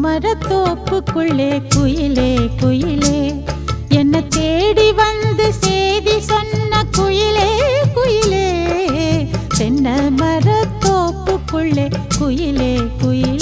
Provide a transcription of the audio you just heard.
மரத்தோப்புக்குள்ளே குயிலே குயிலே என்ன தேடி வந்து செய்தி சொன்ன குயிலே குயிலே தென்னை மரத்தோப்புக்குள்ளே குயிலே குயிலே